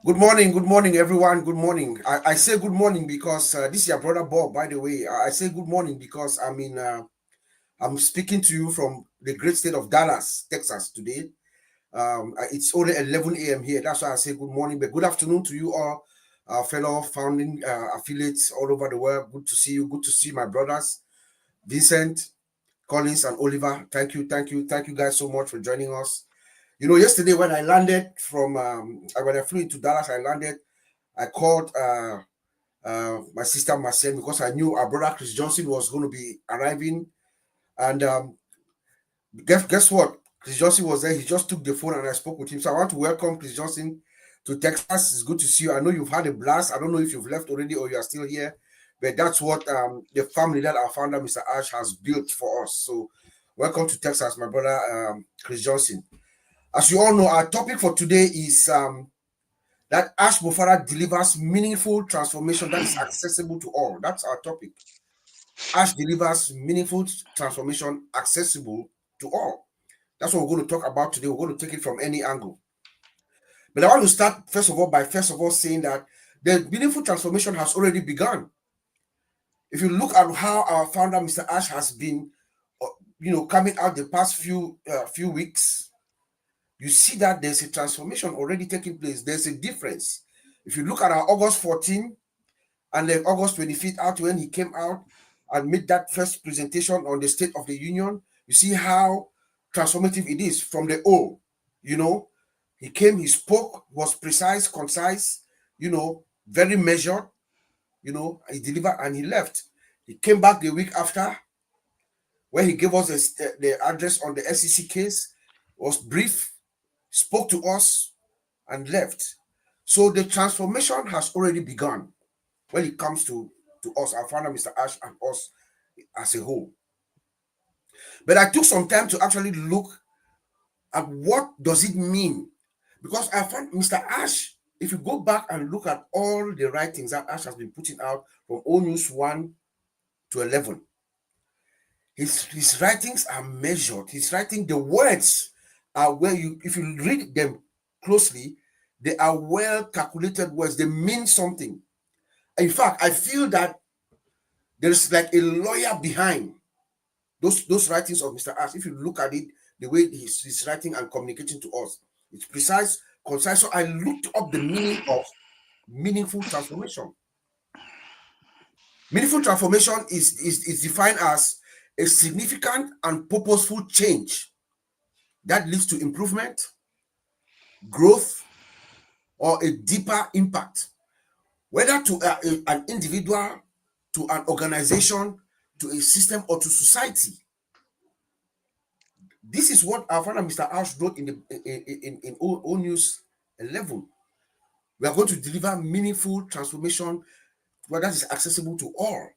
Good morning, everyone. Good morning. I say good morning because this is your brother Bob. By the way, I say good morning because I'm speaking to you from the great state of Dallas, Texas today. It's only 11 a.m. here. That's why I say good morning. But good afternoon to you all, our fellow founding affiliates all over the world. Good to see you. Good to see my brothers, Vincent, Collins, and Oliver. Thank you guys so much for joining us. Yesterday when I landed when I flew into Dallas, I called my sister Marcel because I knew our brother Chris Johnson was going to be arriving. And guess what? Chris Johnson was there. He just took the phone and I spoke with him. So I want to welcome Chris Johnson to Texas. It's good to see you. I know you've had a blast. I don't know if you've left already or you are still here, but that's what the family that our founder, Mr. Ash, has built for us. So welcome to Texas, my brother Chris Johnson. As you all know, our topic for today is that Ash Mufara delivers meaningful transformation that is accessible to all. That's our topic. Ash delivers meaningful transformation accessible to all. That's what we're going to talk about today. We're going to take it from any angle. But I want to start first of all saying that the meaningful transformation has already begun. If you look at how our founder, Mr. Ash, has been, coming out the past few weeks, you see that there's a transformation already taking place. There's a difference. If you look at our August 14 and then August 25th out when he came out and made that first presentation on the State of the Union, you see how transformative it is from the O. He came, he spoke, was precise, concise, very measured, he delivered and he left. He came back the week after where he gave us the address on the SEC case, was brief, spoke to us and left. So the transformation has already begun when it comes to us, our founder, Mr. Ash, and us as a whole. But I took some time to actually look at what does it mean. Because I found Mr. Ash, if you go back and look at all the writings that Ash has been putting out from O News 1 to 11, his writings are measured. His writing, the words are if you read them closely, they are well calculated words. They mean something. In fact, I feel that there's like a lawyer behind those writings of Mr. Ash. If you look at it, the way he's writing and communicating to us, it's precise, concise. So I looked up the meaning of meaningful transformation. Meaningful transformation is defined as a significant and purposeful change that leads to improvement, growth, or a deeper impact, whether to an individual, to an organization, to a system, or to society. This is what our founder, Mr. Ash, wrote in O News 11. We are going to deliver meaningful transformation where that is accessible to all.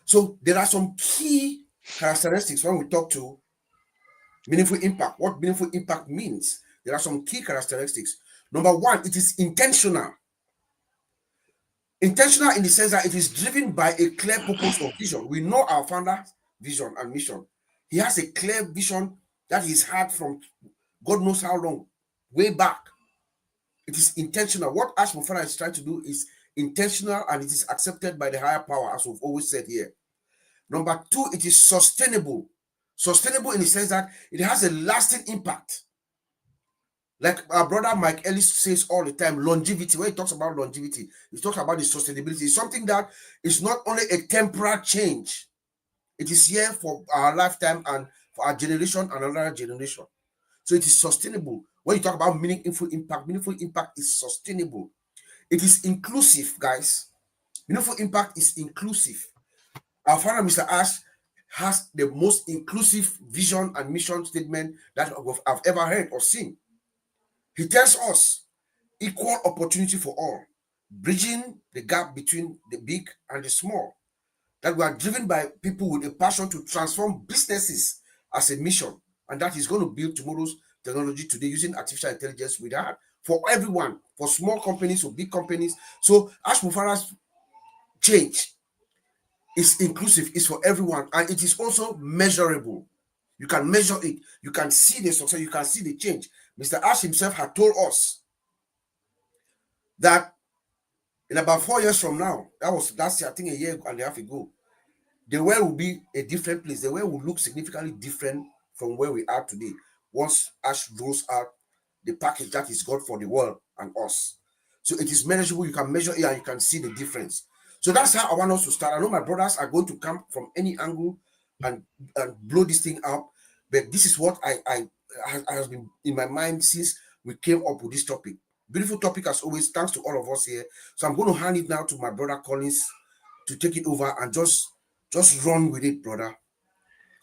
So there are some key characteristics when we talk to meaningful impact. What meaningful impact means? There are some key characteristics. Number one, it is intentional. Intentional in the sense that it is driven by a clear purpose or vision. We know our founder's vision and mission. He has a clear vision that he's had from God knows how long, way back. It is intentional. What Ash Mufara is trying to do is intentional and it is accepted by the higher power, as we've always said here. Number two, it is sustainable. Sustainable in the sense that it has a lasting impact. Like our brother Mike Ellis says all the time, longevity. When he talks about longevity, he talks about the sustainability. It's something that is not only a temporary change, it is here for our lifetime and for our generation and another generation. So it is sustainable. When you talk about meaningful impact is sustainable. It is inclusive, guys. Meaningful impact is inclusive. Our founder, Mr. Ash, has the most inclusive vision and mission statement that I've ever heard or seen. He tells us equal opportunity for all, bridging the gap between the big and the small, that we are driven by people with a passion to transform businesses as a mission, and that is going to build tomorrow's technology today using artificial intelligence with that for everyone, for small companies or big companies. So Ash Mufara's change is inclusive, is for everyone, and it is also measurable. You can measure it, you can see the success, you can see the change. Mr. Ash himself had told us that in about 4 years from now, that's I think a year and a half ago, the world will be a different place. The world will look significantly different from where we are today. Once Ash rolls out the package that is God for the world and us. So it is measurable. You can measure it and you can see the difference. So that's how I want us to start. I know my brothers are going to come from any angle and blow this thing up, but this is what I has been in my mind since we came up with this topic. Beautiful topic as always. Thanks to all of us here. So I'm going to hand it now to my brother Collins to take it over and just run with it, brother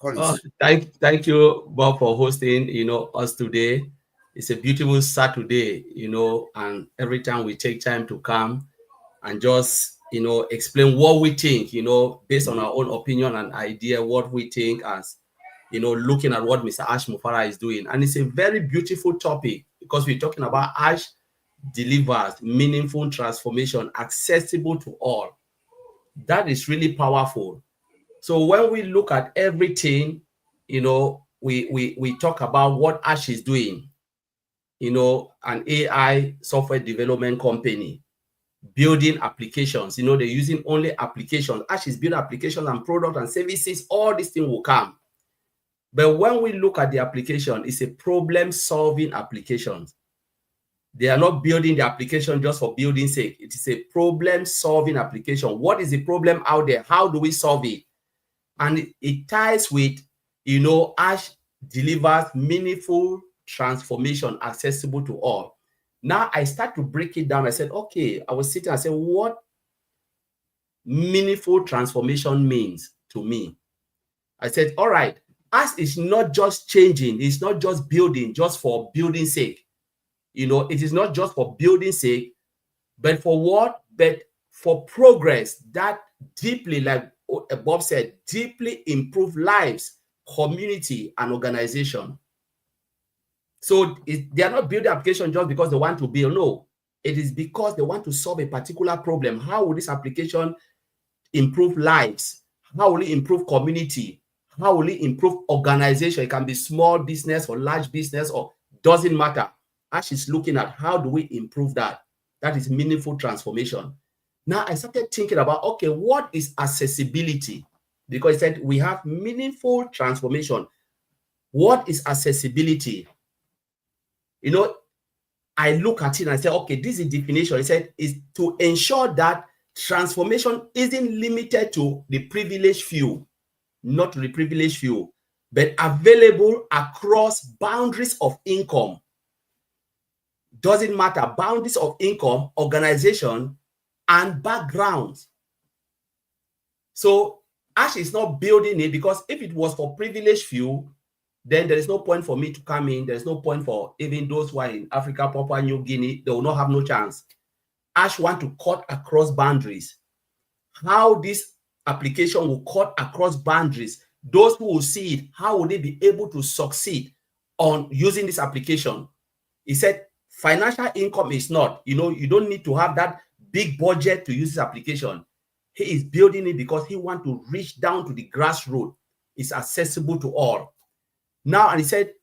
Collins. Thank you, Bob, for hosting, us today. It's a beautiful Saturday, and every time we take time to come and just, explain what we think, based on our own opinion and idea, what we think as, looking at what Mr. Ash Mufara is doing. And it's a very beautiful topic because we're talking about Ash delivers meaningful transformation accessible to all. That is really powerful. So when we look at everything, we talk about what Ash is doing, an AI software development company, building applications, they're using only applications. Ash is building applications and products and services, all these things will come. But when we look at the application, it's a problem-solving application. They are not building the application just for building sake. It is a problem-solving application. What is the problem out there? How do we solve it? And it ties with, Ash delivers meaningful transformation accessible to all. Now I start to break it down. I said, okay, I was sitting and said, what meaningful transformation means to me? I said, all right, Ash is not just changing. It's not just building just for building sake. It is not just for building sake, but for what? But for progress that deeply, like Bob said, deeply improve lives, community, and organization. So they are not building application just because they want to build. No, it is because they want to solve a particular problem. How will this application improve lives? How will it improve community? How will it improve organization? It can be small business or large business, or doesn't matter. Ash is looking at how do we improve that. That is meaningful transformation. Now I started thinking about, okay, what is accessibility? Because I said we have meaningful transformation. What is accessibility? I look at it and I say, okay, this is the definition. It said is to ensure that transformation isn't limited to the privileged few, not to the privileged few, but available across boundaries of income. Doesn't matter, boundaries of income, organization, and backgrounds. So Ash is not building it because if it was for privileged few, then there is no point for me to come in. There's no point for even those who are in Africa, Papua New Guinea. They will not have no chance. Ash want to cut across boundaries. How this application will cut across boundaries, those who will see it, how will they be able to succeed on using this application? He said, financial income is not, you don't need to have that big budget to use this application. He is building it because he wants to reach down to the grassroots. It's accessible to all. Now, and he said,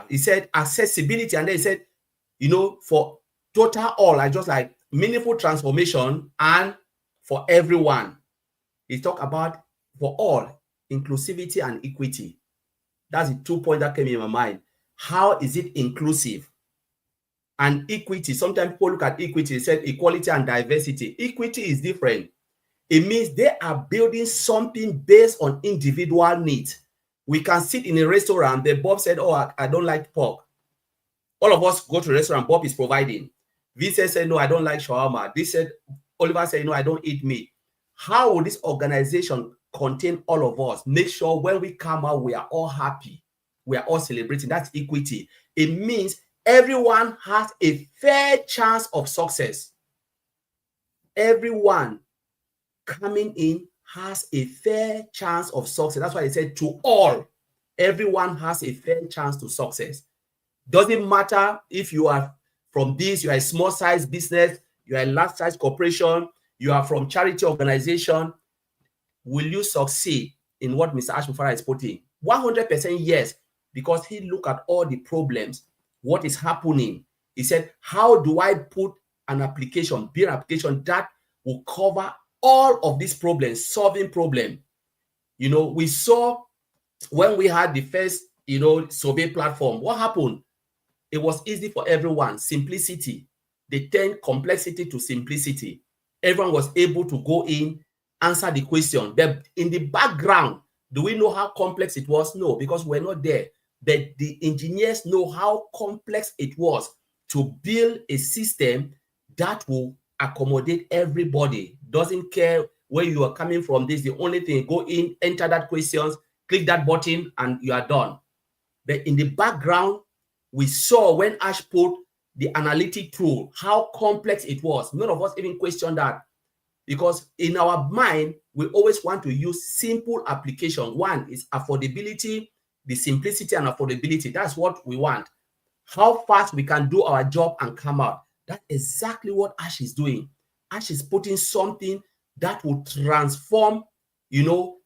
he said accessibility. And then he said, for total all, I just like meaningful transformation and for everyone. He talked about for all, inclusivity and equity. That's the 2 points that came in my mind. How is it inclusive? And equity, sometimes people look at equity, they said equality and diversity. Equity is different. It means they are building something based on individual needs. We can sit in a restaurant, but Bob said, oh, I don't like pork. All of us go to a restaurant, Bob is providing. Vincent said, no, I don't like shawarma. This said, Oliver said, no, I don't eat meat. How will this organization contain all of us? Make sure when we come out, we are all happy. We are all celebrating. That's equity. It means everyone has a fair chance of success. Everyone coming in has a fair chance of success. That's why I said to all, everyone has a fair chance to success. Doesn't matter if you are from this, you are a small size business, you are a large size corporation, you are from charity organization. Will you succeed in what Mr. Ash Mufara is putting? 100% yes, because he looked at all the problems, what is happening. He said, how do I put an application, build an application that will cover all of these problems, solving problem. You know, we saw when we had the first, you know, survey platform, what happened? It was easy for everyone, simplicity. They turned complexity to simplicity. Everyone was able to go in, answer the question. But in the background, do we know how complex it was? No, because we're not there. But the engineers know how complex it was to build a system that will accommodate everybody. Doesn't care where you are coming from. This is the only thing. Go in, enter that questions, click that button, and you are done. But in the background, we saw when Ash put the analytic tool, how complex it was. None of us even questioned that, because in our mind, we always want to use simple application. One is affordability, the simplicity and affordability. That's what we want. How fast we can do our job and come out. That's exactly what Ash is doing. Ash is putting something that will transform, you know,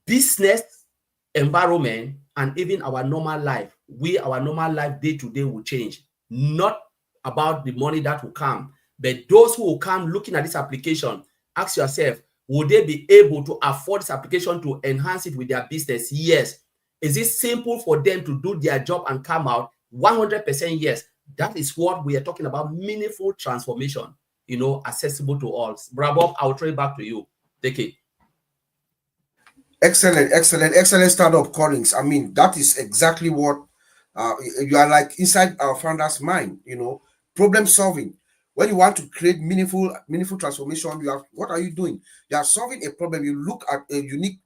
business environment and even our normal life. Our normal life day to day will change. Not about the money that will come, but those who will come looking at this application, ask yourself, will they be able to afford this application to enhance it with their business? Yes. Is it simple for them to do their job and come out? 100% yes. That is what we are talking about, meaningful transformation, you know, accessible to all. Bravo, I'll throw it back to you. Take it. Excellent startup, Collins. I mean, that is exactly what you are like inside our founder's mind, you know, problem solving. When you want to create meaningful transformation, what are you doing? You are solving a problem. You look at a unique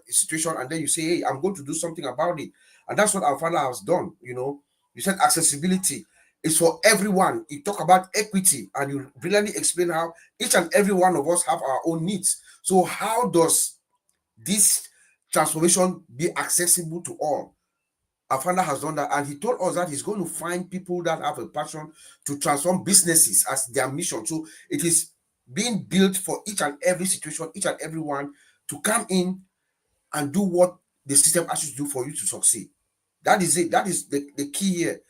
situation, and then you say, hey, I'm going to do something about it. And that's what our founder has done. You know, you said accessibility is for everyone. You talk about equity, and you brilliantly explain how each and every one of us have our own needs. So how does this transformation be accessible to all? Our founder has done that, and he told us that he's going to find people that have a passion to transform businesses as their mission. So it is being built for each and every situation, each and every one to come in and do what the system asks you to do for you to succeed. That is it. That is the key here.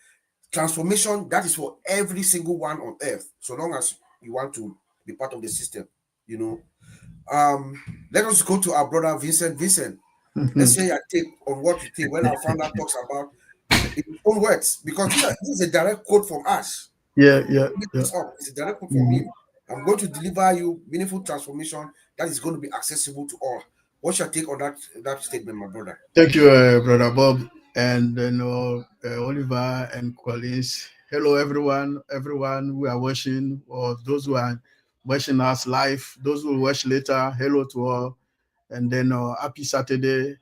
Transformation, that is for every single one on earth, so long as you want to be part of the system, you know. Let us go to our brother Vincent. Let's say I take on what you think when our founder talks about in his own words, because this is a direct quote from Ash. It's a direct quote from him. I'm going to deliver you meaningful transformation that is going to be accessible to all. What's your take on that statement, my brother? Thank you, Brother Bob, and Oliver and Collins. Hello, everyone who are watching, or those who are watching us live, those who will watch later. Hello to all, and then happy Saturday.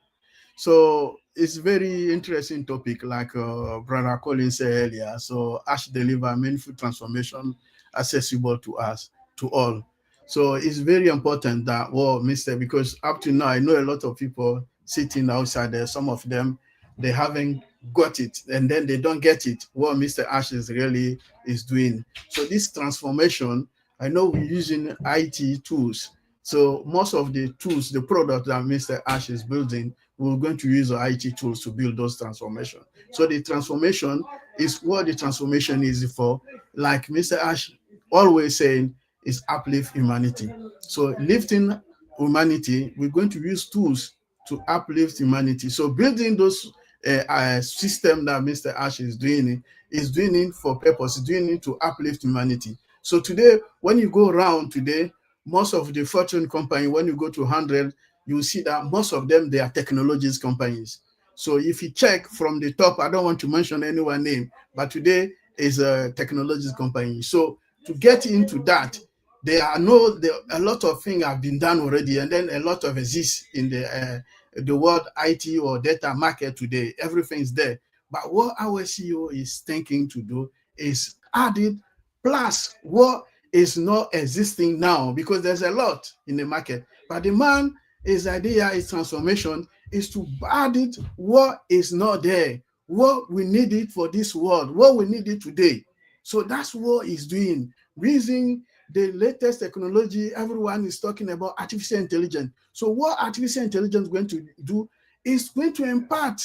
So it's very interesting topic, like Brother Collins said earlier. So Ash deliver meaningful transformation accessible to us, to all. So it's very important that, well, Mr. Because up to now, I know a lot of people sitting outside there. Some of them, they haven't got it, and then they don't get it. What Mr. Ash is doing. So this transformation, I know we're using IT tools. So most of the tools, the product that Mr. Ash is building, we're going to use our IT tools to build those transformation. So the transformation is what the transformation is for. Like Mr. Ash always saying, is uplift humanity. So lifting humanity, we're going to use tools to uplift humanity. So building those system that Mr. Ash is doing it for purpose, doing it to uplift humanity. So today, when you go around today, most of the Fortune company, when you go to 100, you will see that most of them, they are technologies companies. So if you check from the top, I don't want to mention anyone's name, but today is a technologies company. So to get into that, a lot of things have been done already, and then a lot of exists in the world IT or data market today. Everything is there. But what our CEO is thinking to do is add it plus what is not existing now, because there's a lot in the market. But the man, his idea, his transformation is to add it what is not there, what we need it for this world, what we need it today. So that's what he's doing. Using the latest technology, everyone is talking about artificial intelligence. So what artificial intelligence is going to do is going to impart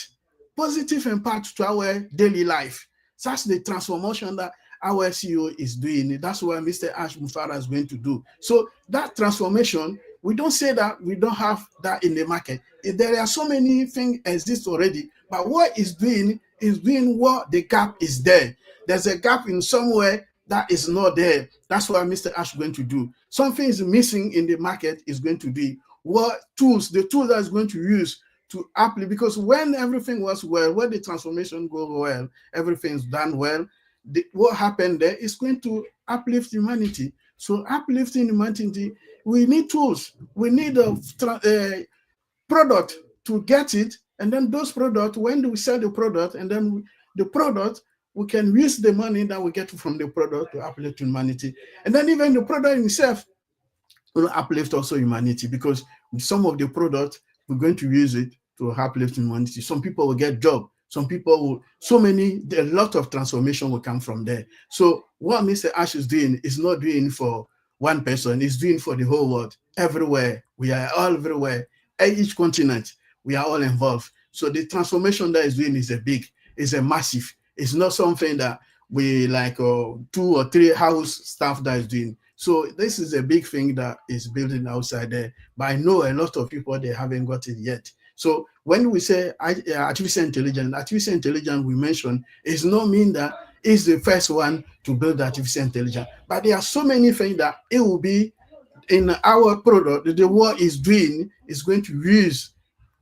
positive impact to our daily life. Such the transformation that our CEO is doing it. That's what Mr. Ash Mufara is going to do. So that transformation, we don't say that we don't have that in the market. There are so many things exist already, but what is doing what the gap is there. There's a gap in somewhere that is not there. That's what Mr. Ash is going to do. Something is missing in the market is going to be what tools, the tool that is going to use to apply, because when everything was well, when the transformation goes well, everything's done well, what happened there is going to uplift humanity. So uplifting humanity, we need tools. We need a product to get it, and then those products, when we sell the product, and then the product, we can use the money that we get from the product to uplift humanity. And then even the product itself will uplift also humanity, because some of the product, we're going to use it to uplift humanity. Some people will get job. Some people will, a lot of transformation will come from there. So what Mr. Ash is doing is not doing for one person, he's doing for the whole world, everywhere. We are all everywhere. Each continent, we are all involved. So the transformation that is doing is a massive. It's not something that we like 2 or 3 house staff that is doing. So this is a big thing that is building outside there. But I know a lot of people, they haven't got it yet. So when we say artificial intelligence we mentioned, is not mean that it's the first one to build artificial intelligence. But there are so many things that it will be in our product, the world is doing, is going to use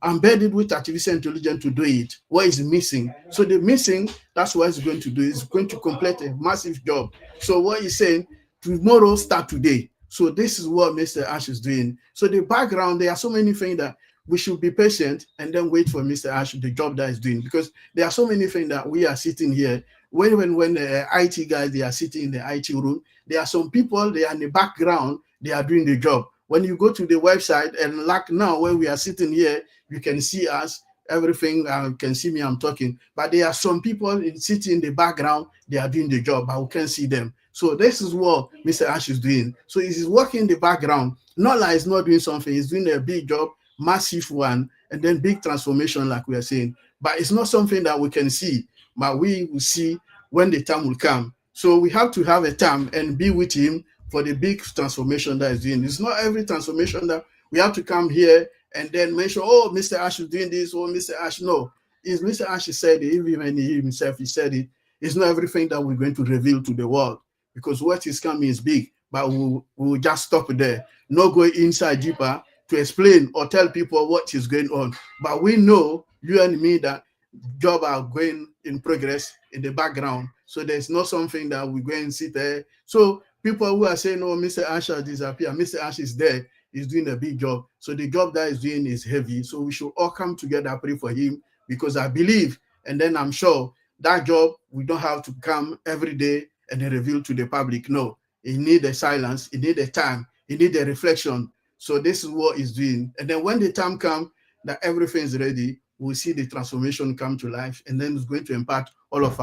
embedded with artificial intelligence to do it. What is missing? So the missing, that's what it's going to do. It's going to complete a massive job. So what he's saying, tomorrow start today. So this is what Mr. Ash is doing. So the background, there are so many things that we should be patient and then wait for Mr. Ash, the job that he's doing, because there are so many things that we are sitting here. When the IT guys, they are sitting in the IT room, there are some people, they are in the background, they are doing the job. When you go to the website, and like now, when we are sitting here, you can see us, everything, you can see me, I'm talking. But there are some people sitting in the background, they are doing the job, but we can't see them. So this is what Mr. Ash is doing. So he's working in the background. Not like he's not doing something, he's doing a big job, massive one, and then big transformation, like we are saying. But it's not something that we can see, but we will see when the time will come. So we have to have a time and be with him for the big transformation that he's doing. It's not every transformation that we have to come here and then mention, oh, Mr. Ash is doing this, or Mr. Ash. No, it's Mr. Ash said it, even he himself, he said it. It's not everything that we're going to reveal to the world, because what is coming is big, but we'll just stop there. Not go inside deeper to explain or tell people what is going on. But we know, you and me, that jobs are going in progress in the background. So there's not something that we go and sit there. So people who are saying, oh, Mr. Ash has disappeared, Mr. Ash is there, he's doing a big job. So the job that he's doing is heavy. So we should all come together, pray for him, because I believe, and then I'm sure that job, we don't have to come every day and reveal to the public. No, it needs a silence, it needs a time, it needs a reflection. So this is what he's doing. And then when the time comes that everything is ready, we'll see the transformation come to life, and then it's going to impact all of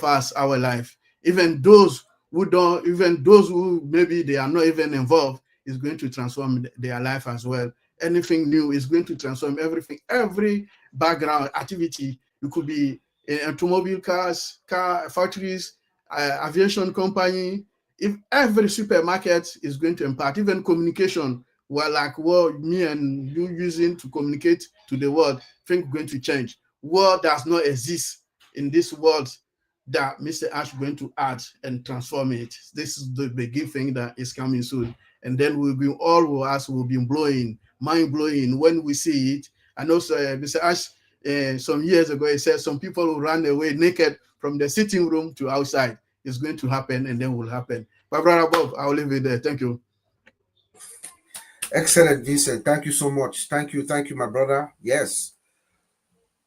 us, our life. Even those who maybe they are not even involved, is going to transform their life as well. Anything new is going to transform everything, every background activity. It could be automobile cars, car factories, aviation company. If every supermarket is going to impact, even communication, well, like what me and you using to communicate to the world, things are going to change. World does not exist in this world that Mr. Ash is going to add and transform it. This is the big thing that is coming soon. And then we'll be, all of us will be mind blowing when we see it. And also, Mr. Ash, some years ago, he said some people will run away naked from the sitting room to outside. It's going to happen, and then will happen. But Brother Bob, I'll leave it there. Thank you. Excellent, Vincent. Thank you so much. Thank you, my brother. Yes.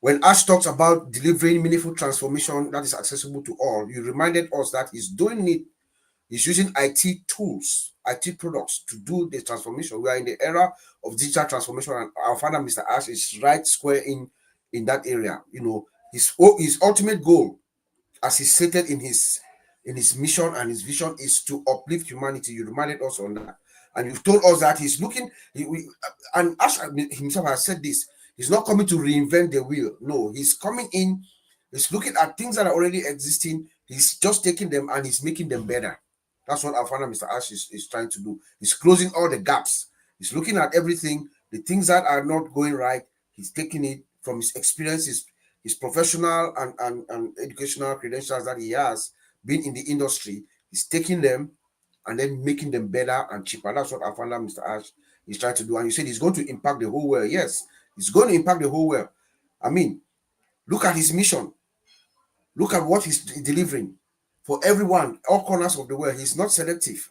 When Ash talks about delivering meaningful transformation that is accessible to all, you reminded us that he's doing it. He's using IT tools, IT products to do the transformation. We are in the era of digital transformation, and our father, Mr. Ash, is right square in that area. You know, his ultimate goal, as he stated in his mission and his vision, is to uplift humanity. You reminded us on that, and you've told us that he's looking. And Ash himself has said this: he's not coming to reinvent the wheel. No, he's coming in He's looking at things that are already existing. He's just taking them and he's making them better. That's what our founder, Mr. Ash, is trying to do. He's closing all the gaps. He's looking at everything, the things that are not going right. He's taking it from his experiences, his professional and educational credentials that he has been in the industry. He's taking them and then making them better and cheaper. That's what our founder, Mr. Ash, is trying to do. And you said he's going to impact the whole world. Yes, he's going to impact the whole world. I mean, look at his mission. Look at what he's delivering for everyone, all corners of the world. He's not selective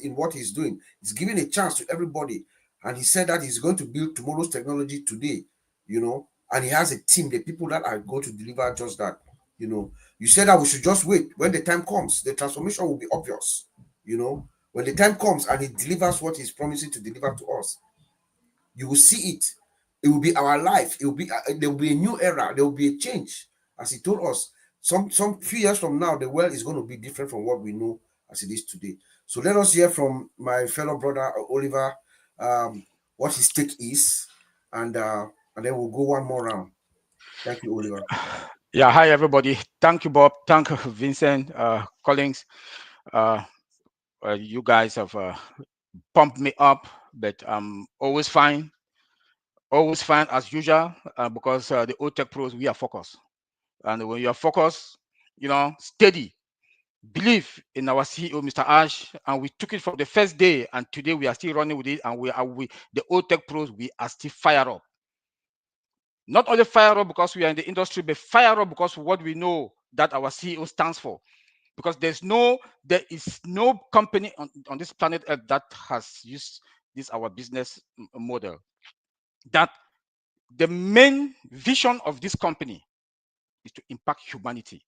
in what he's doing. He's giving a chance to everybody. And he said that he's going to build tomorrow's technology today, and he has a team, the people that are going to deliver just that. You said that we should just wait. When the time comes, the transformation will be obvious. When the time comes and he delivers what he's promising to deliver to us, you will see it. It will be our life. It will be there will be a new era. There will be a change, as he told us. Some few years from now, the world is going to be different from what we know as it is today. So let us hear from my fellow brother Oliver, what his take is, and then we'll go one more round. Thank you, Oliver. Yeah, hi everybody. Thank you, Bob. Thank you, Vincent, Collins. You guys have pumped me up, but I'm always fine as usual, because the old tech pros, we are focused. And when you are focused, steady, believe in our CEO, Mr. Ash, and we took it from the first day, and today we are still running with it, and the old tech pros, we are still fired up. Not only fire up because we are in the industry, but fire up because of what we know that our CEO stands for. Because there is no company on this planet Earth that has used this our business model. That the main vision of this company is to impact humanity.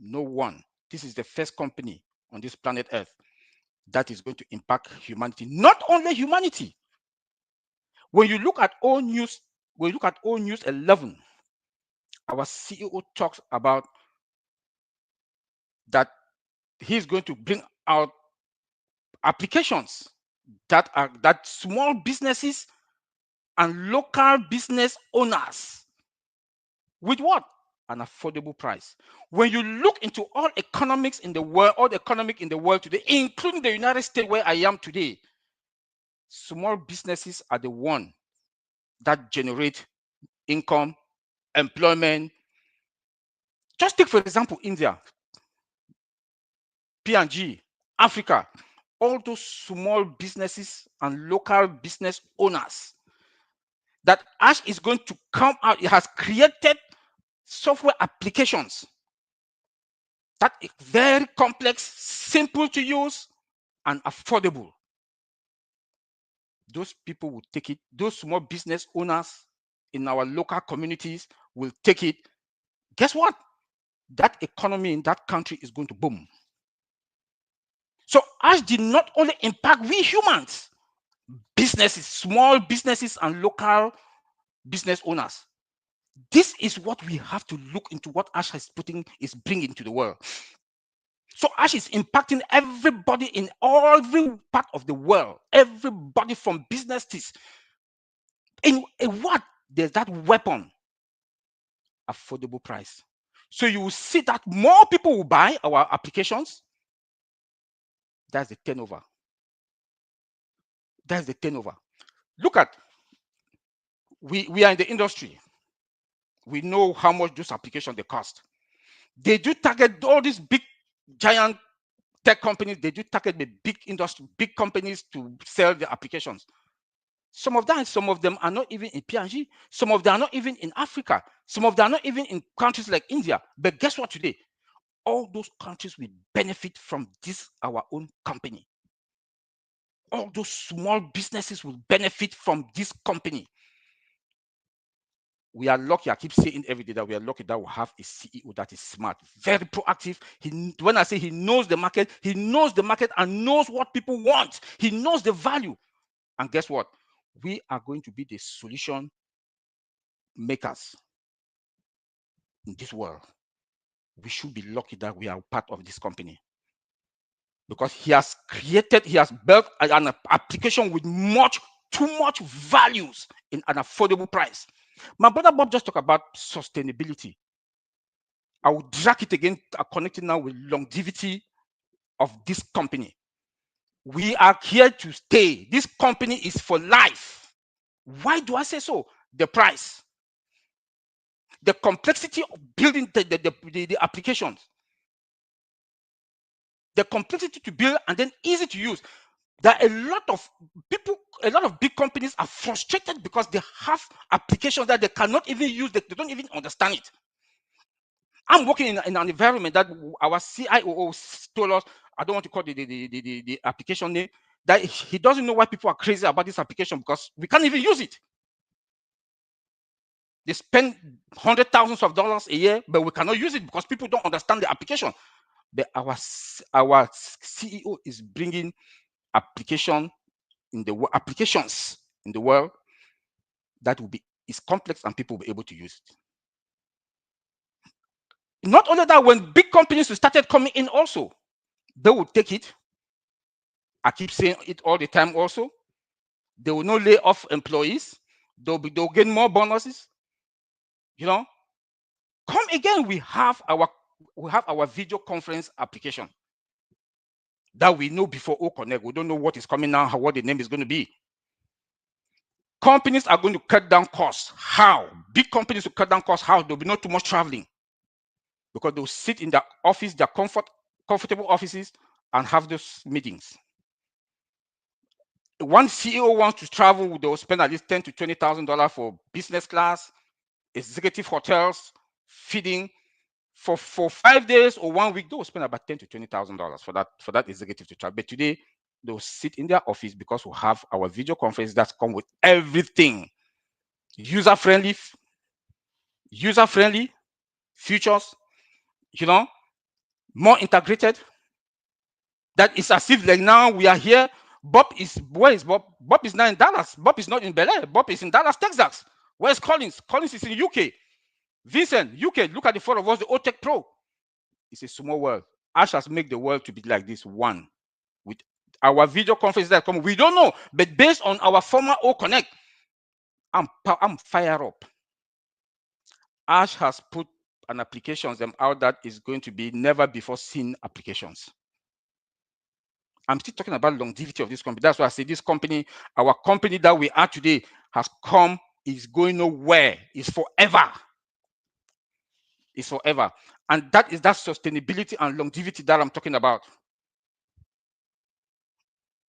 No one. This is the first company on this planet Earth that is going to impact humanity. Not only humanity. When you look at all news 11, our CEO talks about that he's going to bring out applications that small businesses and local business owners with what? An affordable price. When you look into all economics in the world, today, including the United States where I am today, small businesses are the one that generate income, employment. Just take, for example, India, P&G, Africa, all those small businesses and local business owners that Ash is going to come out. It has created software applications that is very complex, simple to use, and affordable. Those people will take it. Those small business owners in our local communities will take it. Guess what? That economy in that country is going to boom. So Ash did not only impact we humans, businesses, small businesses and local business owners. This is what we have to look into, what Ash is bringing to the world. So Ash is impacting everybody in every part of the world, everybody from businesses. In what? There's that weapon, affordable price. So you will see that more people will buy our applications. That's the turnover. That's the turnover. Look at, we are in the industry. We know how much those applications they cost. They do target all these big giant tech companies. They do target the big industry, big companies to sell their applications. Some of them are not even in P&G. Some of them are not even in Africa. Some of them are not even in countries like India. But guess what today? All those countries will benefit from this, our own company. All those small businesses will benefit from this company. We are lucky. I keep saying every day that we are lucky that we have a CEO that is smart, very proactive. When I say he knows the market and knows what people want. He knows the value. And guess what? We are going to be the solution makers in this world. We should be lucky that we are part of this company, because he has built an application with too much values in an affordable price. My brother Bob just talked about sustainability. I will drag it again, connecting now with longevity of this company. We are here to stay. This company is for life. Why do I say so? The price, the complexity of building the applications, the complexity to build and then easy to use. There are a lot of people, a lot of big companies are frustrated because they have applications that they cannot even use, they don't even understand it. I'm working in an environment that our CIO told us, I don't want to call the application name, that he doesn't know why people are crazy about this application because we can't even use it. They spend hundreds of thousands of dollars a year, but we cannot use it because people don't understand the application. But our CEO is bringing applications in the world that will be is complex and people will be able to use it. Not only that, when big companies started coming in also, they will take it. I keep saying it all the time also. They will not lay off employees. They'll gain more bonuses. You know, come again, we have our video conference application that we know before OConnect. We don't know what is coming now, what the name is going to be. Companies are going to cut down costs. How? Big companies will cut down costs. How? There'll be not too much traveling because they'll sit in their office, their comfortable offices, and have those meetings. One CEO wants to travel, they'll spend at least $10,000 to $20,000 for business class, executive hotels, feeding. For 5 days or 1 week, they'll spend about $10,000 to $20,000 for that executive to travel. But today, they'll sit in their office because we have our video conference that come with everything. User-friendly features, you know, more integrated. That is as if like now we are here. Where is Bob? Bob is not in Dallas. Bob is not in Bel Air. Bob is in Dallas, Texas. Where's Collins? Collins is in UK. Vincent, UK. Look at the four of us, the OTech Pro. It's a small world. Ash has made the world to be like this one. With our video conference that come, we don't know, but based on our former OConnect, I'm fired up. Ash has put an application out that is going to be never before seen applications. I'm still talking about longevity of this company. That's why I say this company, our company that we are today, has come, is going nowhere, is forever. It's forever. And that is that sustainability and longevity that I'm talking about.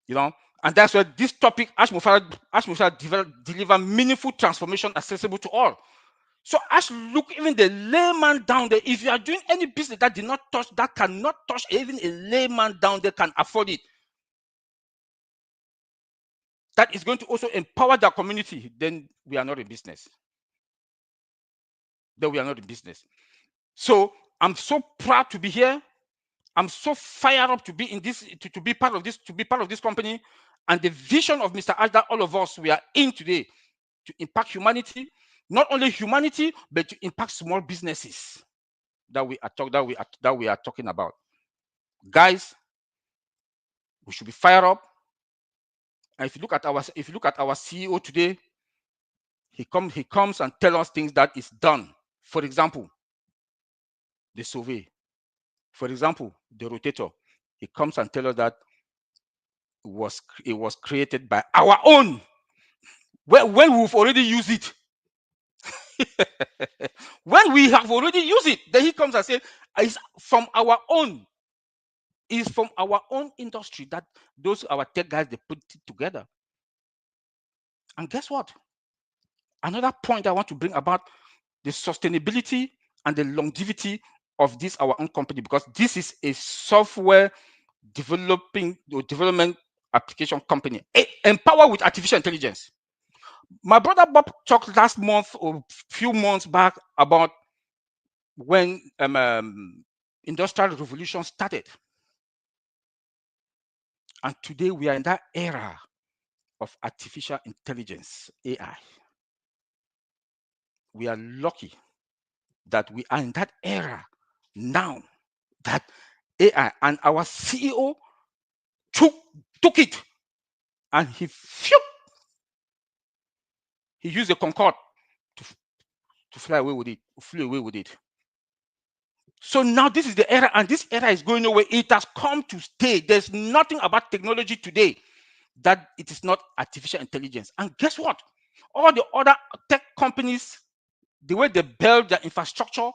You know, and that's why this topic, Ash Mufara deliver meaningful transformation accessible to all. So Ash look even the layman down there. If you are doing any business that cannot touch even a layman down there can afford it, that is going to also empower the community, then we are not in business. So I'm so proud to be here. I'm so fired up to be in this, to be part of this company, and the vision of Mr. Ash that all of us we are in today to impact humanity, not only humanity, but to impact small businesses that we are talking about. Guys, we should be fired up. And if you look at our CEO today, he comes and tells us things that is done. For example, the survey. For example, the rotator. He comes and tells us that it was created by our own. When we've already used it. When we have already used it, then he comes and says, it's from our own. It's from our own industry that those our tech guys, they put it together. And guess what? Another point I want to bring about the sustainability and the longevity of this our own company, because this is a software development application company, empowered with artificial intelligence. My brother Bob talked last month or few months back about when industrial revolution started. And today we are in that era of artificial intelligence, AI. We are lucky that we are in that era now, that AI, and our CEO took it and he used the Concorde to fly away with it, flew away with it. So now this is the era, and this era is going away. It has come to stay. There's nothing about technology today that it is not artificial intelligence. And guess what? All the other tech companies, the way they build their infrastructure,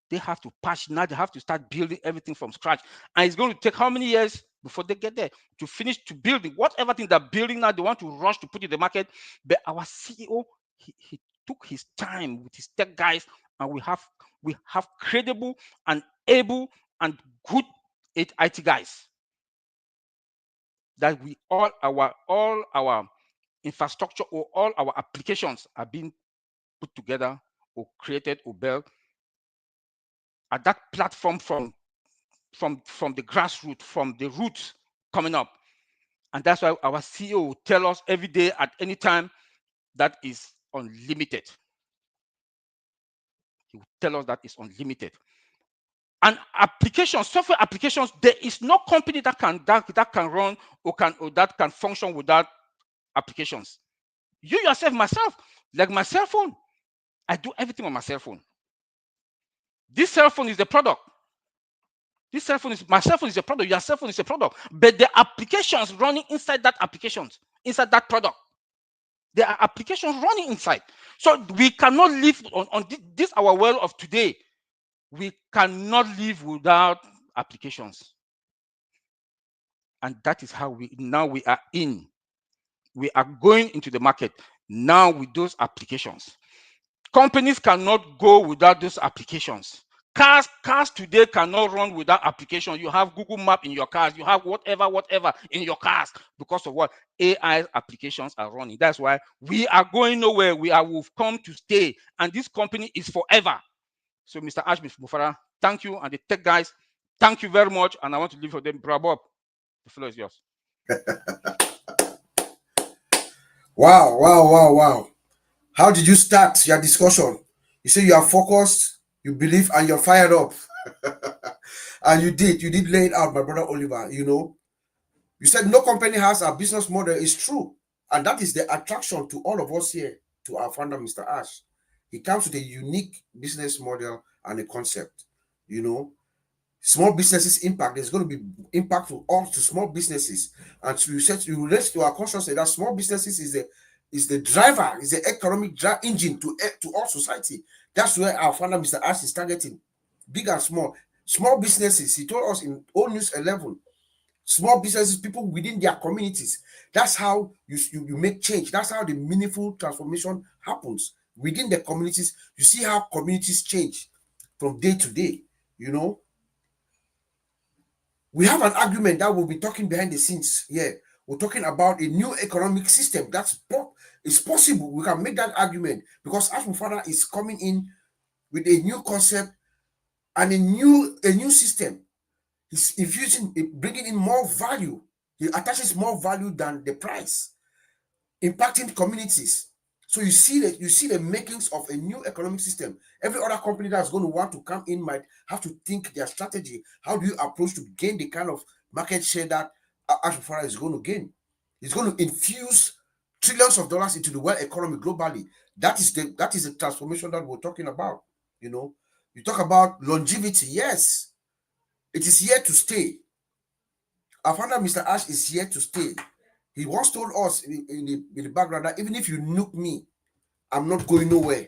they have to patch now. They have to start building everything from scratch. And it's going to take how many years before they get there to finish to building whatever thing they're building now? They want to rush to put in the market. But our CEO, he took his time with his tech guys, and we have credible and able and good IT guys. That we all our infrastructure or all our applications are being put together or created or built at that platform from the grassroots, from the roots coming up. And that's why our CEO will tell us every day at any time that is unlimited. He will tell us that is unlimited. And applications, software applications, there is no company that can run or that can function without applications. You yourself, myself, like my cell phone, I do everything on my cell phone. This cell phone is the product. This cell phone is my cell phone is a product. Your cell phone is a product. But the applications running inside that applications, inside that product, there are applications running inside. So we cannot live on this our world of today. We cannot live without applications. And that is how we are in. We are going into the market now with those applications. Companies cannot go without those applications. Cars today cannot run without application. You have Google Map in your cars. You have whatever in your cars because of what AI applications are running. That's why we are going nowhere. We've come to stay, and this company is forever. So, Mr. Ashby Mufara, thank you, and the tech guys, thank you very much. And I want to leave for them. Bravo, the floor is yours. Wow. How did you start your discussion? You say you are focused, you believe, and you're fired up. And you did lay it out, my brother Oliver. You said no company has a business model. It's true. And that is the attraction to all of us here, to our founder, Mr. Ash. He comes with a unique business model and a concept. Small businesses impact. There's going to be impact to all to small businesses. And so you relate to our consciousness that small businesses is the driver, is the economic engine to all society. That's where our founder, Mr. Ash, is targeting. Big and small. Small businesses, he told us in Old News 11, small businesses, people within their communities. That's how you make change. That's how the meaningful transformation happens within the communities. You see how communities change from day to day. We have an argument that we'll be talking behind the scenes here. We're talking about a new economic system. It's possible. We can make that argument because Ash Mufara is coming in with a new concept and a new system. He's bringing in more value. He attaches more value than the price, impacting communities. So you see the makings of a new economic system. Every other company that's going to want to come in might have to think their strategy. How do you approach to gain the kind of market share that Ash Mufara is going to gain? He's going to infuse trillions of dollars into the world economy globally. That is the transformation that we're talking about. You talk about longevity. Yes, it is here to stay. Our founder, Mr. Ash, is here to stay. He once told us in the background that even if you nuke me, I'm not going nowhere.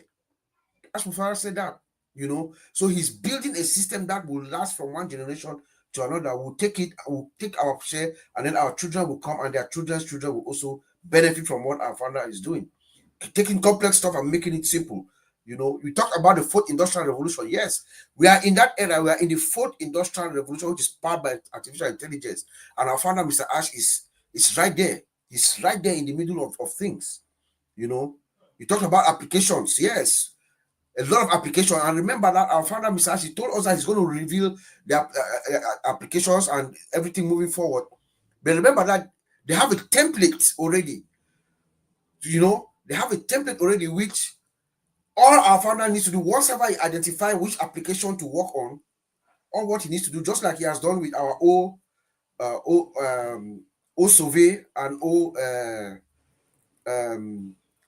Ash Mufara said that, So he's building a system that will last from one generation to another. We'll take our share, and then our children will come, and their children's children will also benefit from what our founder is doing. Taking complex stuff and making it simple. We talk about the fourth industrial revolution. Yes, we are in that era. We are in the fourth industrial revolution, which is powered by artificial intelligence. And our founder, Mr. Ash, is right there. He's right there in the middle of things. You talk about applications. Yes, a lot of applications. And remember that our founder, Mr. Ash, he told us that he's going to reveal the applications and everything moving forward. But remember that they have a template already. They have a template already, which all our founder needs to do, once ever he identify which application to work on, or what he needs to do, just like he has done with our O survey and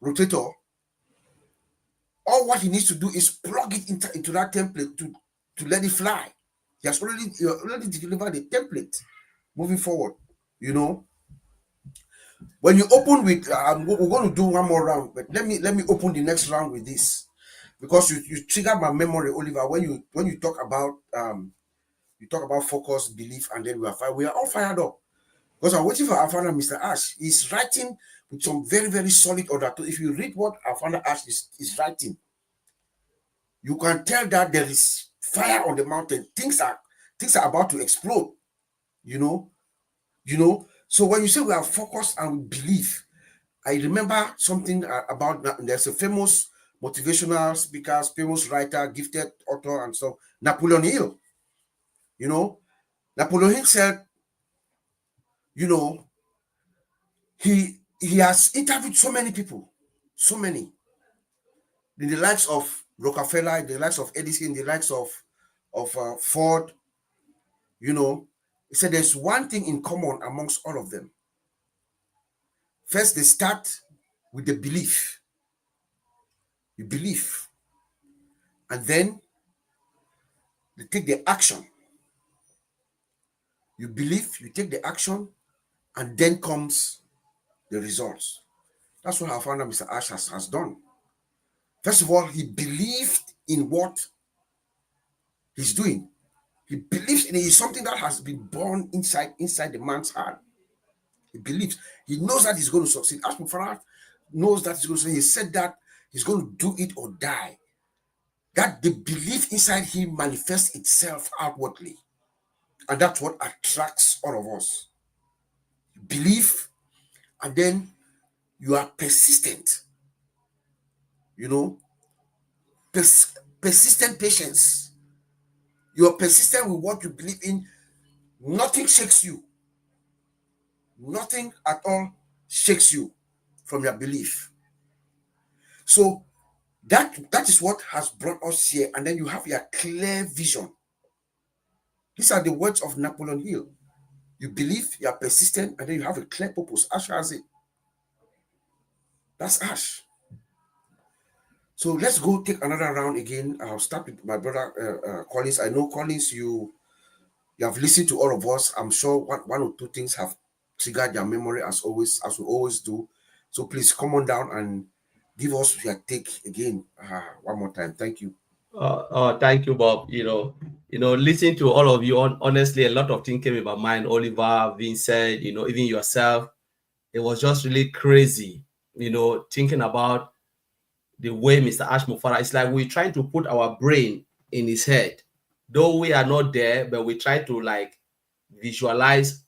rotator. All what he needs to do is plug it into that template to let it fly. He has already delivered a template moving forward. You know, when you open with, we're going to do one more round, but let me open the next round with this, because you triggered my memory, Oliver, when you talk about focus, belief, and then we are all fired up. Because I'm waiting for our founder, Mr. Ash. He's writing with some very, very solid order. If you read what our founder Ash is writing, you can tell that there is fire on the mountain. Things are about to explode. You know. So when you say we are focused and we believe, I remember something about that. There's a famous motivational speaker, famous writer, gifted author, and so Napoleon Hill. You know, Napoleon Hill said, you know, he has interviewed so many people, so many, in the likes of Rockefeller, in the likes of Edison, in the likes of Ford. You know, he said there's one thing in common amongst all of them. First, they start with the belief. You believe, and then they take the action. You believe, you take the action, and then comes the results. That's what our founder, Mr. Ash, has done. First of all, he believed in what he's doing. He believes in it. It's something that has been born inside the man's heart. He believes. He knows that he's going to succeed. Ash Mufarah knows that he's going to succeed. He said that he's going to do it or die. That the belief inside him manifests itself outwardly. And that's what attracts all of us. You believe, and then you are persistent. You know, persistent patience. You are persistent with what you believe in. Nothing shakes you. Nothing at all shakes you from your belief. So that is what has brought us here. And then you have your clear vision. These are the words of Napoleon Hill. You believe, you are persistent, and then you have a clear purpose. Ash has it. That's Ash. So let's go take another round again. I'll start with my brother Collins. I know, Collins, you have listened to all of us. I'm sure one or two things have triggered your memory as always, as we always do. So please come on down and give us your take again one more time. Thank you. Thank you, Bob. You know, listening to all of you, honestly, a lot of things came in my mind. Oliver, Vincent, you know, even yourself. It was just really crazy, you know, thinking about the way Mr. Ash Mufarah, it's like we're trying to put our brain in his head. Though we are not there, but we try to like visualize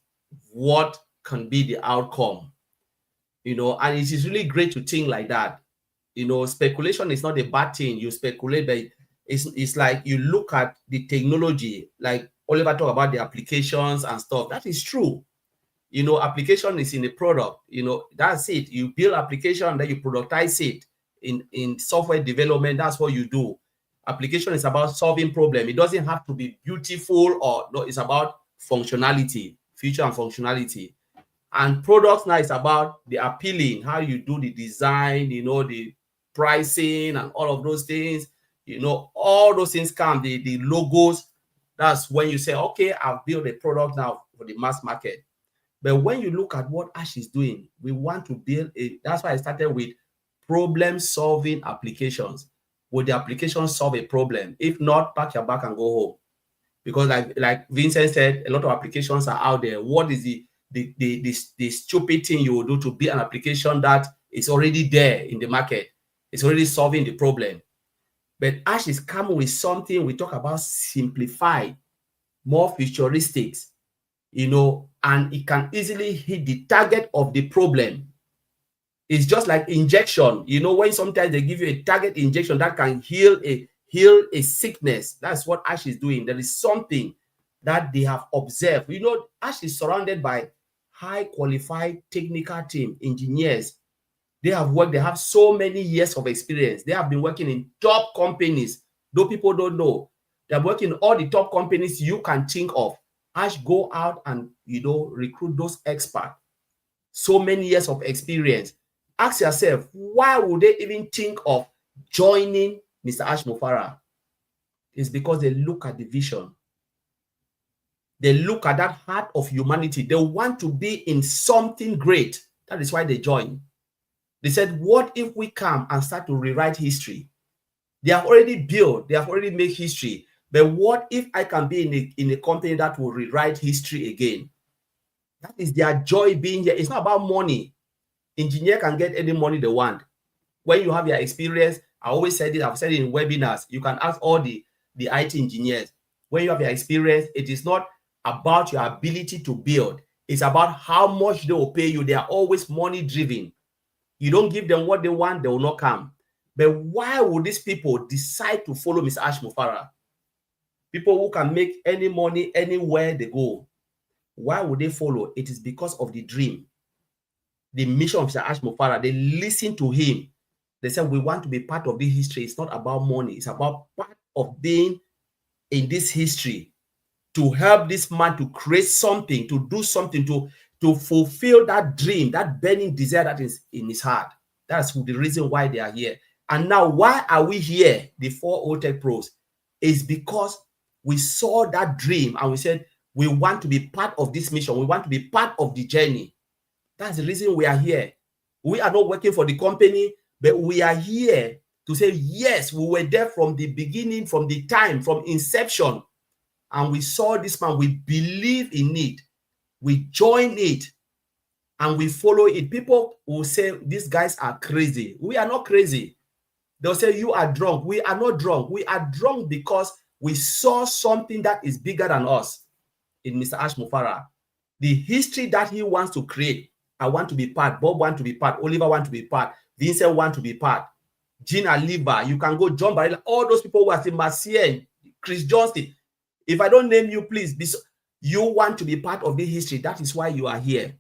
what can be the outcome, you know, and it is really great to think like that. You know, speculation is not a bad thing. You speculate, but it's like you look at the technology, like Oliver talked about the applications and stuff. That is true. You know, application is in the product. You know, that's it. You build application, then you productize it in software development. That's what you do. Application is about solving problem. It doesn't have to be beautiful or no. It's about functionality, feature and functionality. And products now is about the appealing, how you do the design, you know, the pricing and all of those things. You know, all those things come, the logos. That's when you say, okay, I've built a product now for the mass market. But when you look at what Ash is doing, we want to build that's why I started with problem-solving applications. Would the application solve a problem? If not, pack your bag and go home. Because like Vincent said, a lot of applications are out there. What is the stupid thing you will do to build an application that is already there in the market? It's already solving the problem. But Ash is coming with something we talk about simplified, more futuristics, you know, and it can easily hit the target of the problem. It's just like injection. You know, when sometimes they give you a target injection that can heal a sickness. That's what Ash is doing. There is something that they have observed. You know, Ash is surrounded by high qualified technical team, engineers. They have worked, they have so many years of experience. They have been working in top companies, though people don't know. They're working in all the top companies you can think of. Ash go out and, you know, recruit those experts. So many years of experience. Ask yourself, why would they even think of joining Mr. Ash Mufarah? It's because they look at the vision. They look at that heart of humanity. They want to be in something great. That is why they join. They said, what if we come and start to rewrite history? They have already built, they have already made history. But what if I can be in a company that will rewrite history again? That is their joy being here. It's not about money. Engineer can get any money they want. When you have your experience, I always said it, I've said it in webinars, you can ask all the IT engineers. When you have your experience, it is not about your ability to build. It's about how much they will pay you. They are always money driven. You don't give them what they want, they will not come. But why would these people decide to follow Mr. Ash Mufarah? People who can make any money anywhere they go. Why would they follow? It is because of the dream, the mission of Mr. Ash Mufarah. They listen to him. They said, we want to be part of this history. It's not about money. It's about part of being in this history, to help this man to create something, to do something, to fulfill that dream, that burning desire that is in his heart. That's the reason why they are here. And now, why are we here, the 4 OTech Pros? Is because we saw that dream and we said, we want to be part of this mission. We want to be part of the journey. That's the reason we are here. We are not working for the company, but we are here to say, yes, we were there from the beginning, from the time, from inception. And we saw this man, we believe in it. We join it and we follow it. People will say, these guys are crazy. We are not crazy. They'll say, you are drunk. We are not drunk. We are drunk because we saw something that is bigger than us in Mr. Ash Mufarah. The history that he wants to create. I want to be part. Bob wants to be part. Oliver wants to be part. Vincent wants to be part. Jean Aliba, you can go, John Barilla, all those people who are saying, Marcien, Chris Johnston. If I don't name you, please, you want to be part of the history. That is why you are here.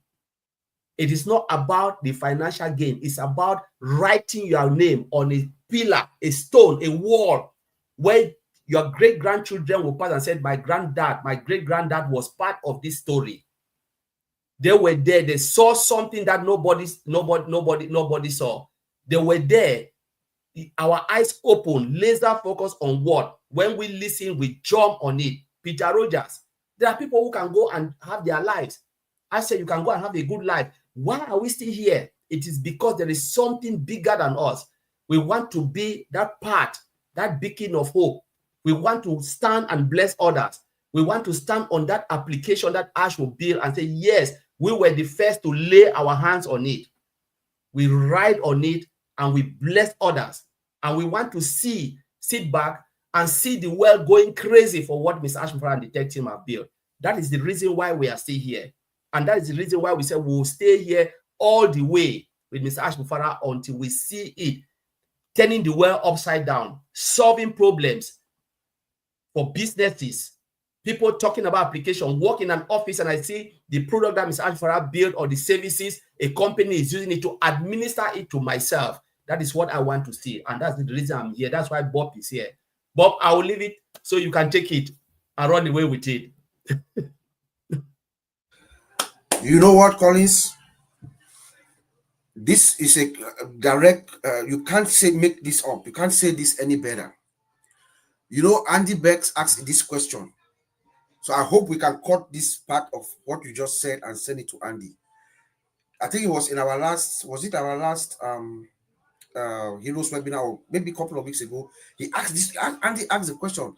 It is not about the financial gain. It's about writing your name on a pillar, a stone, a wall, where your great-grandchildren will pass and say, my granddad, my great-granddad was part of this story. They were there. They saw something that nobody saw. They were there. Our eyes open, laser focus on what? When we listen, we jump on it. Peter Rogers. There are people who can go and have their lives. I said you can go and have a good life. Why are we still here? It is because there is something bigger than us. We want to be that part, that beacon of hope. We want to stand and bless others. We want to stand on that application that Ash will build and say, yes, we were the first to lay our hands on it. We ride on it and we bless others. And we want to sit back and see the world going crazy for what Mr. Ash Mufarah and the tech team have built. That is the reason why we are still here. And that is the reason why we said we'll stay here all the way with Mr. Ash Mufarah until we see it turning the world upside down, solving problems for businesses. People talking about application, work in an office, and I see the product that Mr. Ash Mufarah built or the services a company is using it to administer it to myself. That is what I want to see. And that's the reason I'm here. That's why Bob is here. Bob, I will leave it so you can take it and run away with it. You know what, Collins? This is a direct, you can't say make this up. You can't say this any better. You know, Andy Bex asked this question. So I hope we can cut this part of what you just said and send it to Andy. I think it was in our last, was it our last Heroes webinar, or maybe a couple of weeks ago? He asked this, Andy asked the question,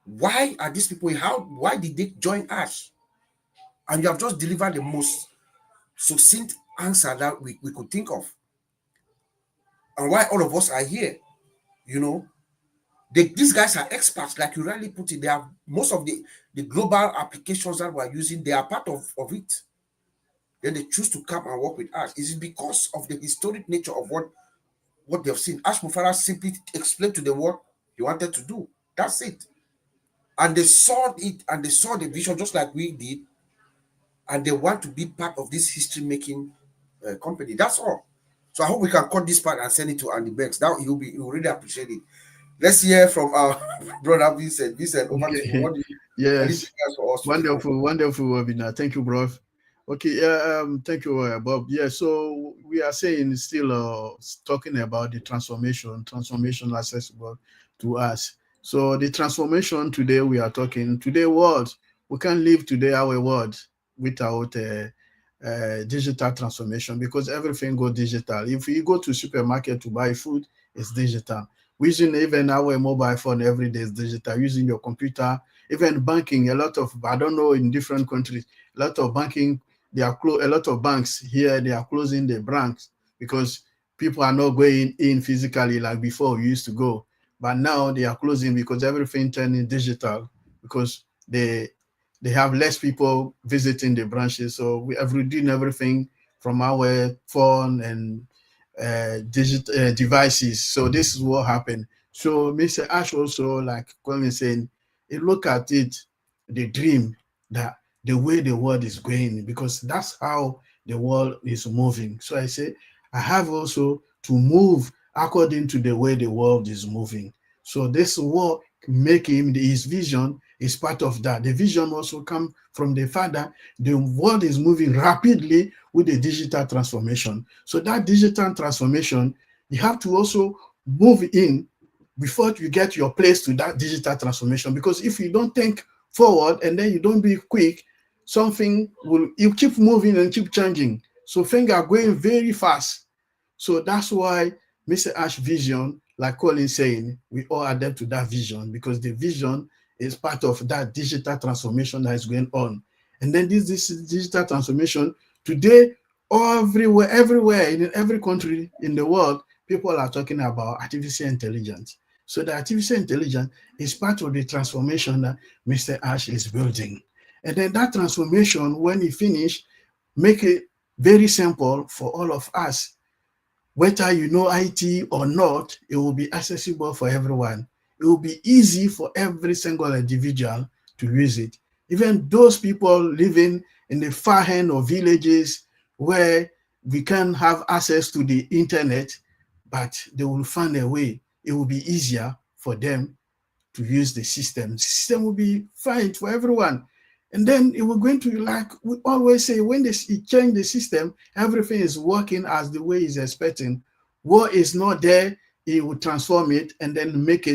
why are these people, why did they join Ash? And you have just delivered the most succinct answer that we could think of. And why all of us are here, you know. These guys are experts, like you rightly put it. They have most of the global applications that we're using, they are part of it. Then they choose to come and work with Ash. Is it because of the historic nature of what they've seen? Ash Mufarah simply explained to them what he wanted to do. That's it. And they saw it, and they saw the vision just like we did, and they want to be part of this history-making company. That's all. So I hope we can cut this part and send it to Andy Bex. Now he'll really appreciate it. Let's hear from our brother Vincent. Vincent, over to you. What do you yes, wonderful webinar. Thank you, bro. Okay, thank you, Bob. Yeah, so we are saying still talking about the transformation accessible to us. So the transformation today we are talking today, what we can't live today our world without digital transformation, because everything go digital. If you go to supermarket to buy food, it's digital. Using even our mobile phone every day is digital. Using your computer, even banking, a lot of, I don't know, in different countries, a lot of banking, a lot of banks here, they are closing the branches because people are not going in physically like before we used to go. But now they are closing because everything turning digital, because they have less people visiting the branches. So we are doing everything from our phone and digital devices. So this is what happened. So Mr. Ash also, like Colin saying, he look at it, the dream, that the way the world is going, because that's how the world is moving. So I say, I have also to move according to the way the world is moving. So this is what make him, his vision is part of that. The vision also come from the fact that the world is moving rapidly with the digital transformation. So that digital transformation, you have to also move in before you get your place to that digital transformation. Because if you don't think forward and then you don't be quick, something will, you keep moving and keep changing. So things are going very fast. So that's why Mr. Ash vision, like Colin saying, we all adapt to that vision, because the vision is part of that digital transformation that is going on. And then this digital transformation today, everywhere in every country in the world, people are talking about artificial intelligence. So the artificial intelligence is part of the transformation that Mr. Ash is building. And then that transformation, when he finish, make it very simple for all of us. Whether you know IT or not, it will be accessible for everyone. It will be easy for every single individual to use it. Even those people living in the far end of villages where we can have access to the internet, but they will find a way. It will be easier for them to use the system. The system will be fine for everyone. And then it will going to, like we always say, when they change the system, everything is working as the way he's expecting. What is not there, he will transform it and then make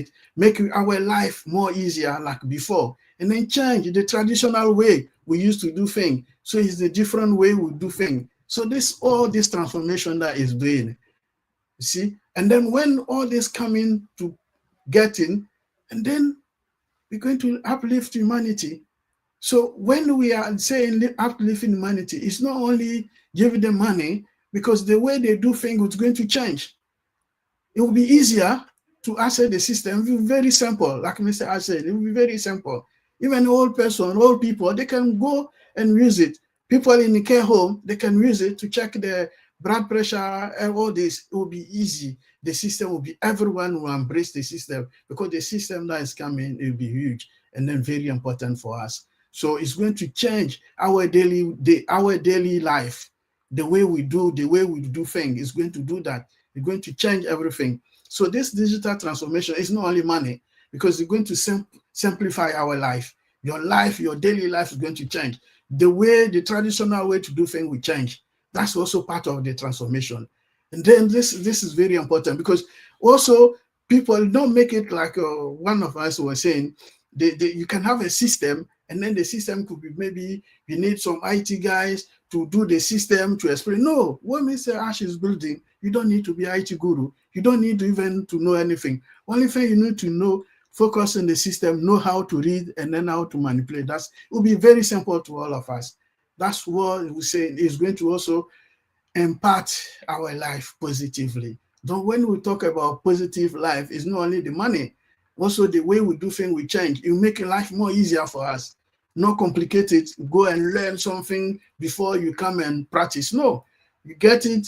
our life more easier like before. And then change the traditional way we used to do things. So it's the different way we do things. So all this transformation that is doing, you see? And then when all this coming to getting, and then we're going to uplift humanity. So when we are saying uplifting humanity, it's not only giving them money, because the way they do things is going to change. It will be easier to access the system. It will be very simple. Like Mr. Ash said, it will be very simple. Even old people, they can go and use it. People in the care home, they can use it to check their blood pressure and all this. It will be easy. The system will be, everyone will embrace the system, because the system that is coming, it will be huge and then very important for us. So it's going to change our daily life. The way we do things is going to do that. It's going to change everything. So this digital transformation is not only money, because it's going to simplify our life. Your daily life is going to change. The traditional way to do things will change. That's also part of the transformation. And then this is very important, because also people don't make it like one of us was saying, you can have a system, and then the system could be, maybe you need some IT guys to do the system to explain. No, what Mr. Ash is building, you don't need to be IT guru. You don't need to even to know anything. Only thing you need to know, focus on the system, know how to read, and then how to manipulate. It will be very simple to all of us. That's what we say is going to also impact our life positively. Then when we talk about positive life, it's not only the money, also the way we do things will change. It will make life more easier for us. Not complicated. Go and learn something before you come and practice. No, you get it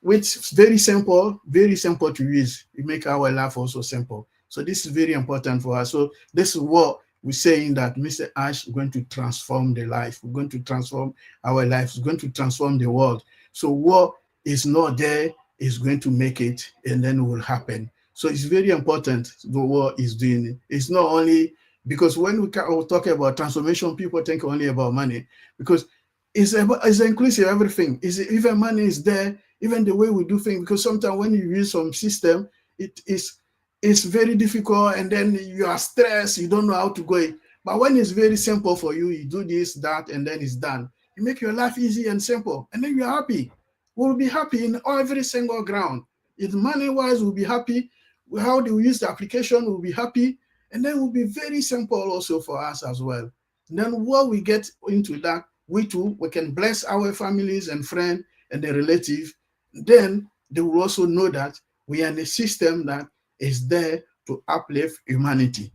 with very simple to use. It make our life also simple. So this is very important for us. So this is what we're saying, that Mr. Ash is going to transform the life. We're going to transform our lives. We're going to transform the world. So what is not there is going to make it, and then it will happen. So it's very important the what is doing. It's not only because when we talk about transformation, people think only about money, because it's inclusive everything. Even money is there, even the way we do things. Because sometimes when you use some system, it's very difficult, and then you are stressed. You don't know how to go. But when it's very simple for you, you do this, that, and then it's done. You make your life easy and simple, and then you're happy. We'll be happy in every single ground. If money-wise, we'll be happy. How do we use the application, we'll be happy. And then it will be very simple also for us as well. And then while we get into that, we too, we can bless our families and friends and the relative. Then they will also know that we are in a system that is there to uplift humanity.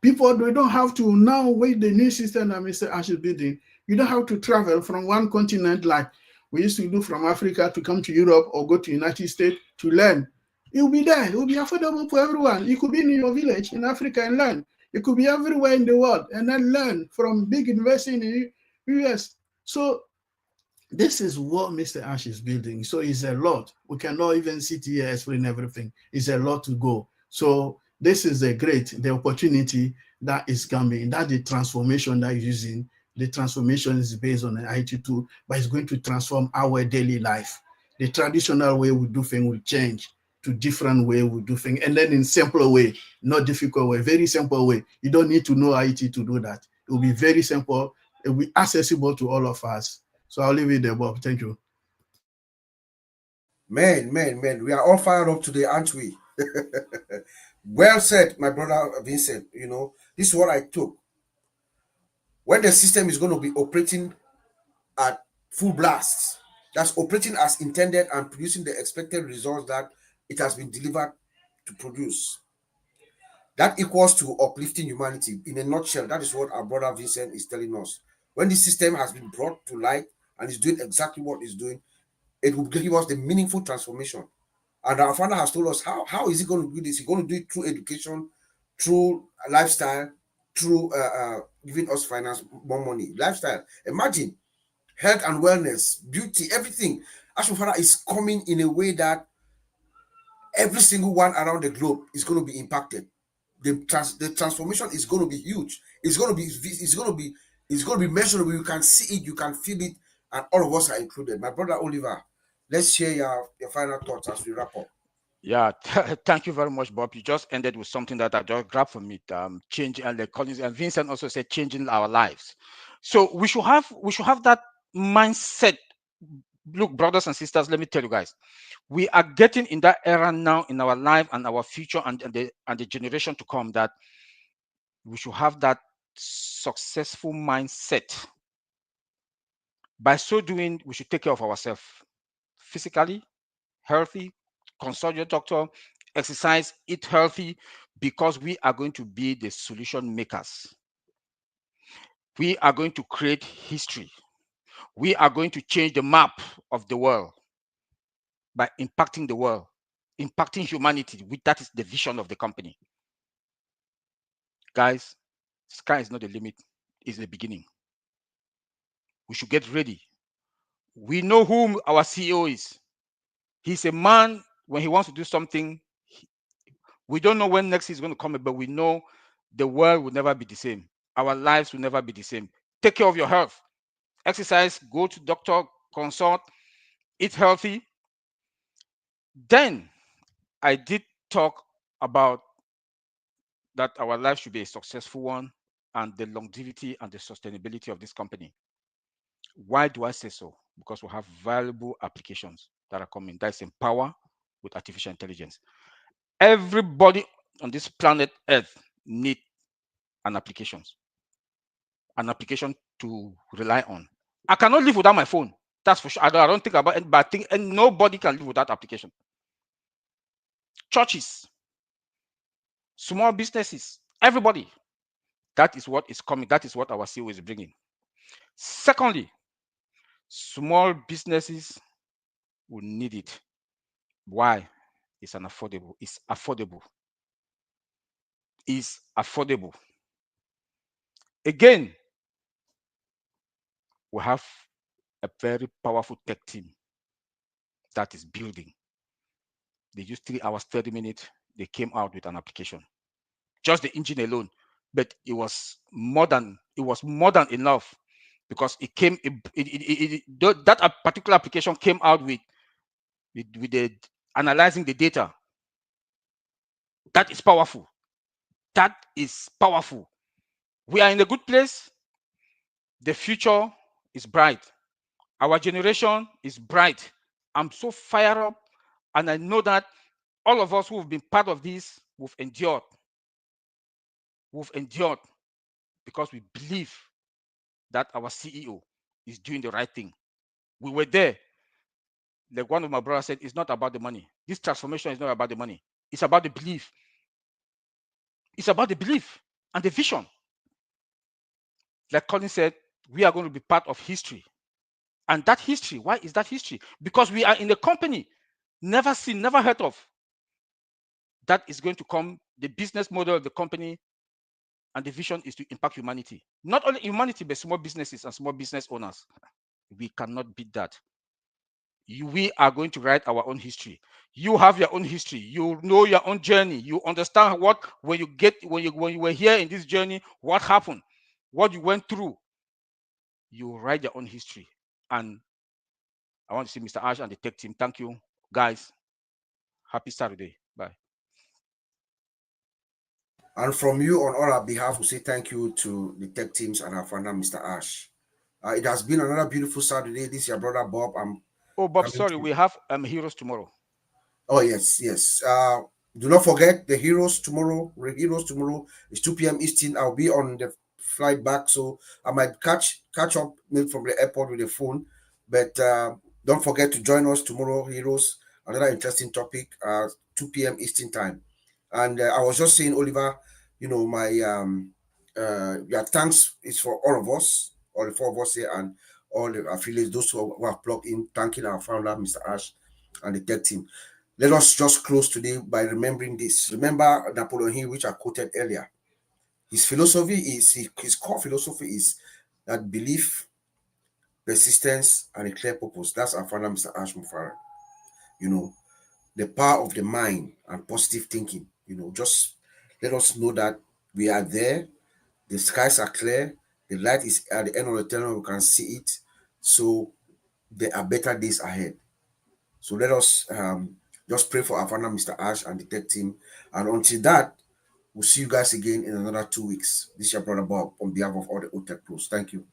People, they don't have to now with the new system that Mr. Ash is building. You don't have to travel from one continent like we used to do from Africa to come to Europe or go to United States to learn. It will be there. It will be affordable for everyone. You could be in your village in Africa and learn. You could be everywhere in the world and then learn from big university in the US. So this is what Mr. Ash is building. So it's a lot. We cannot even sit here explain everything. It's a lot to go. So this is the opportunity that is coming, that the transformation that is using. The transformation is based on an IT tool, but it's going to transform our daily life. The traditional way we do things will change to different way we do things, and then in simpler way, not difficult way, very simple way. You don't need to know IT to do that. It will be very simple. It will be accessible to all of us. So I'll leave it there, Bob. Thank you. Man, we are all fired up today, aren't we? Well said, my brother Vincent. You know, this is what I took. When the system is going to be operating at full blast, that's operating as intended and producing the expected results that it has been delivered to produce. That equals to uplifting humanity. In a nutshell, that is what our brother Vincent is telling us. When this system has been brought to light and is doing exactly what it's doing, it will give us the meaningful transformation. And our father has told us how is he going to do this? He's going to do it through education, through lifestyle, through giving us finance, more money. Lifestyle. Imagine health and wellness, beauty, everything. Our father is coming in a way that every single one around the globe is going to be impacted. The transformation is going to be huge. It's going to be measurable. You can see it, you can feel it, and all of us are included. My brother Oliver, let's share your final thoughts as we wrap up. Yeah, thank you very much, Bob. You just ended with something that I just grabbed from it. Change, and the Collins and Vincent also said changing our lives. So we should have that mindset. Look, brothers and sisters, let me tell you guys, we are getting in that era now in our life and our future and the generation to come, that we should have that successful mindset. By so doing, we should take care of ourselves physically, healthy, consult your doctor, exercise, eat healthy, because we are going to be the solution makers. We are going to create history. We are going to change the map of the world by impacting the world, impacting humanity. That is the vision of the company. Guys, sky is not the limit, it's the beginning. We should get ready. We know whom our CEO is. He's a man, when he wants to do something, we don't know when next he's going to come, but we know the world will never be the same. Our lives will never be the same. Take care of your health. Exercise, go to doctor, consult, eat healthy. Then I did talk about that our life should be a successful one, and the longevity and the sustainability of this company. Why do I say so? Because we have valuable applications that are coming. That is empower with artificial intelligence. Everybody on this planet Earth need an application to rely on. I cannot live without my phone. That's for sure. I don't think about it, but I think and nobody can live without application. Churches, small businesses, everybody. That is what is coming. That is what our CEO is bringing. Secondly, small businesses will need it. Why? It's affordable. It's affordable. It's affordable. Again, we have a very powerful tech team that is building. They used 3 hours, 30 minutes. They came out with an application. Just the engine alone. But it was more than enough, because it came. That particular application came out with the analyzing the data. That is powerful. That is powerful. We are in a good place. The future is bright. Our generation is bright. I'm so fired up, and I know that all of us who have been part of this, we've endured. We've endured because we believe that our CEO is doing the right thing. We were there. Like one of my brothers said, it's not about the money. This transformation is not about the money. It's about the belief. It's about the belief and the vision. Like Colin said, we are going to be part of history. And that history, why is that history? Because we are in a company never seen, never heard of. That is going to come, the business model of the company and the vision is to impact humanity. Not only humanity, but small businesses and small business owners. We cannot beat that. We are going to write our own history. You have your own history. You know your own journey. You understand what when you were here in this journey, what happened, what you went through. You write your own history. And I want to see Mr. Ash and the tech team. Thank you, guys. Happy Saturday. Bye. And from you on all our behalf, we say thank you to the tech teams and our founder, Mr. Ash. It has been another beautiful Saturday. This is your brother Bob. Oh, Bob, sorry, we have Heroes tomorrow. Oh, yes. Do not forget the Heroes tomorrow. Heroes tomorrow is 2 p.m. Eastern. I'll be on the flight back, so I might catch up maybe from the airport with the phone. But don't forget to join us tomorrow, Heroes. Another interesting topic, 2 p.m. Eastern time. And I was just saying, Oliver, my your thanks is for all of us, all the four of us here, and all the affiliates, those who have plugged in, thanking our founder, Mr. Ash, and the tech team. Let us just close today by remembering this. Remember Napoleon Hill, which I quoted earlier. His philosophy his core philosophy is that belief, persistence, and a clear purpose. That's our founder, Mr. Ash Mufarah. The power of the mind and positive thinking. Just let us know that we are there. The skies are clear. The light is at the end of the tunnel. We can see it. So there are better days ahead. So let us just pray for our founder, Mr. Ash, and the tech team. And until that, we'll see you guys again in another 2 weeks. This is your brother Bob on behalf of all the OTech pros. Thank you.